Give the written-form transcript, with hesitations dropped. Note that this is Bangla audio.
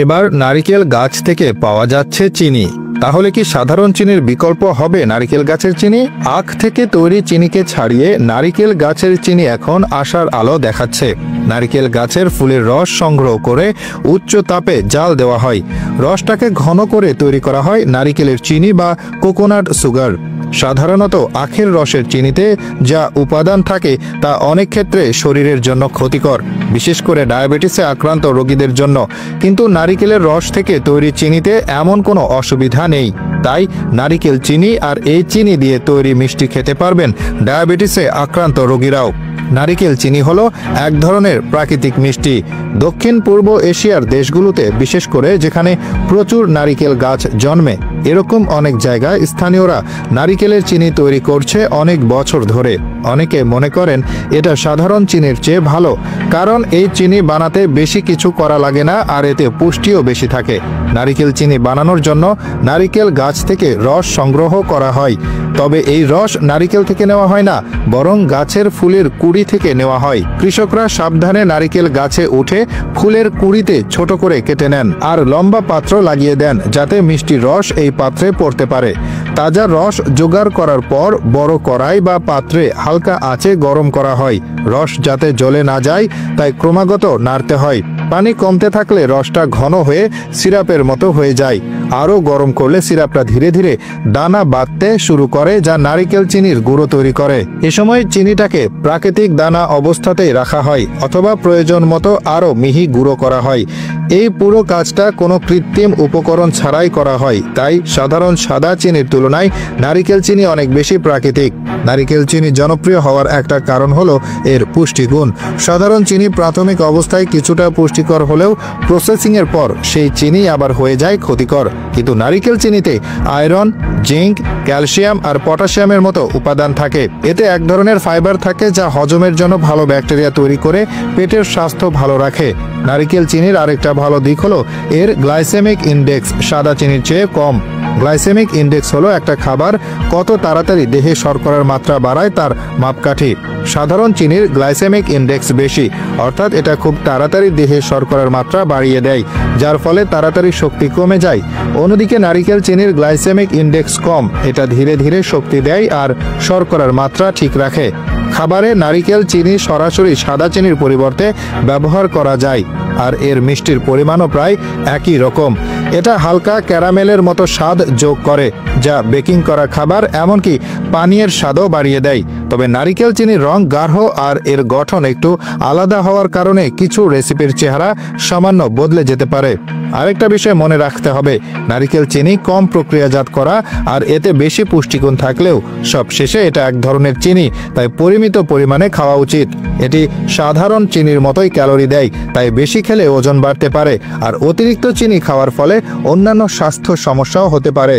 এবার নারিকেল গাছ থেকে পাওয়া যাচ্ছে চিনি। তাহলে কি সাধারণ চিনির বিকল্প হবে নারিকেল গাছের চিনি? আখ থেকে তৈরি চিনিকে ছাড়িয়ে নারিকেল গাছের চিনি এখন আশার আলো দেখাচ্ছে। নারিকেল গাছের ফুলের রস সংগ্রহ করে উচ্চ তাপে জাল দেওয়া হয়। রসটাকে ঘন করে তৈরি করা হয় নারিকেলের চিনি বা কোকোনাট সুগার। সাধারণত আখের রসের চিনিতে যা উপাদান থাকে তা অনেক ক্ষেত্রে শরীরের জন্য ক্ষতিকর, বিশেষ করে ডায়াবেটিসে আক্রান্ত রোগীদের জন্য। কিন্তু নারিকেলের রস থেকে তৈরি চিনিতে এমন কোনো অসুবিধা নেই। তাই নারিকেল চিনি আর এই চিনি দিয়ে তৈরি মিষ্টি খেতে পারবেন ডায়াবেটিসে আক্রান্ত রোগীরাও। নারিকেল চিনি হলো এক ধরনের প্রাকৃতিক মিষ্টি। দক্ষিণ পূর্ব এশিয়ার দেশগুলোতে, বিশেষ করে যেখানে প্রচুর নারিকেল গাছ জন্মে, এরকম অনেক জায়গায় স্থানীয়রা নারিকেলের চিনি তৈরি করছে অনেক বছর ধরে। অনেকে মনে করেন এটা সাধারণ চিনির চেয়ে ভালো, কারণ এই চিনি বানাতে বেশি কিছু করা লাগে না আর এতে পুষ্টিও বেশি থাকে। নারিকেল চিনি বানানোর জন্য নারিকেল গাছ থেকে রস সংগ্রহ করা হয়। তবে এই রস নারিকেল থেকে নেওয়া হয় না, বরং গাছের ফুলের কুড়ি থেকে নেওয়া হয়। কৃষকরা সাবধানে নারিকেল গাছে উঠে ফুলের কুড়িতে ছোট করে কেটে নেন আর লম্বা পাত্র লাগিয়ে দেন, যাতে মিষ্টি রস এই পাত্রে পড়তে পারে। তাজা রস জোগাড় করার পর বড় কড়াই বা পাত্রে হালকা আঁচে গরম করা হয়। রস যাতে জ্বলে না যায় তাই ক্রমাগত নাড়তে হয়। পানি কমতে থাকলে রসটা ঘন হয়ে সিরাপের মতো হয়ে যায়। আরও গরম করলে সিরাপটা ধীরে ধীরে দানা বাঁধতে শুরু করে, যা নারিকেল চিনির গুঁড়ো তৈরি করে। এ সময় চিনিটাকে প্রাকৃতিক দানা অবস্থাতেই রাখা হয় অথবা প্রয়োজন মতো আরও মিহি গুঁড়ো করা হয়। এই পুরো কাজটা কোনো কৃত্রিম উপকরণ ছাড়াই করা হয়। তাই সাধারণ সাদা চিনির তুলনায় নারিকেল চিনি অনেক বেশি প্রাকৃতিক। নারিকেল চিনি জনপ্রিয় হওয়ার একটা কারণ হলো এর পুষ্টিগুণ। সাধারণ চিনি প্রাথমিক অবস্থায় কিছুটা পুষ্টিকর হলেও প্রসেসিংয়ের পর সেই চিনি আবার হয়ে যায় ক্ষতিকর। কিন্তু নারিকেল চিনিতে আয়রন, জিঙ্ক, ক্যালসিয়াম আর পটাশিয়ামের মতো উপাদান থাকে। এতে এক ধরনের ফাইবার থাকে যা হজমের জন্য ভালো ব্যাকটেরিয়া তৈরি করে পেটের স্বাস্থ্য ভালো রাখে। নারিকেল চিনির আরেকটা ভালো দিক হলো এর গ্লাইসেমিক ইন্ডেক্স সাদা চিনির চেয়ে কম। গ্লাইসেমিক ইন্ডেক্স হলো একটা খাবার কত তাড়াতাড়ি দেহে শর্করার মাত্রা বাড়ায় তার মাপকাঠি। সাধারণ চিনির গ্লাইসেমিক ইন্ডেক্স বেশি, অর্থাৎ এটা খুব তাড়াতাড়ি দেহে শর্করার মাত্রা বাড়িয়ে দেয়, যার ফলে তাড়াতাড়ি শক্তি কমে যায়। অন্যদিকে নারিকেল চিনির গ্লাইসেমিক ইন্ডেক্স কম, এটা ধীরে ধীরে শক্তি দেয় আর শর্করার মাত্রা ঠিক রাখে। খাবারে নারিকেল চিনি সরাসরি সাদা চিনির পরিবর্তে ব্যবহার করা যায় আর এর মিষ্টির পরিমাণও প্রায় একই রকম। এটা হালকা ক্যারামেলের মতো স্বাদ যোগ করে, যা বেকিং করা খাবার এমনকি পানীয়ের স্বাদও বাড়িয়ে দেয়। তবে নারিকেল চিনির রং গাঢ় আর এর গঠন একটু আলাদা হওয়ার কারণে কিছু রেসিপির চেহারা সামান্য বদলে যেতে পারে। আরেকটা বিষয় মনে রাখতে হবে, নারিকেল চিনি কম প্রক্রিয়াজাত করা আর এতে বেশি পুষ্টিগুণ থাকলেও সবশেষে এটা এক ধরনের চিনি, তাই পরিমিত পরিমাণে খাওয়া উচিত। এটি সাধারণ চিনির মতোই ক্যালোরি দেয়, তাই বেশি খেলে ওজন বাড়তে পারে আর অতিরিক্ত চিনি খাওয়ার ফলে অন্যান্য স্বাস্থ্য সমস্যাও হতে পারে।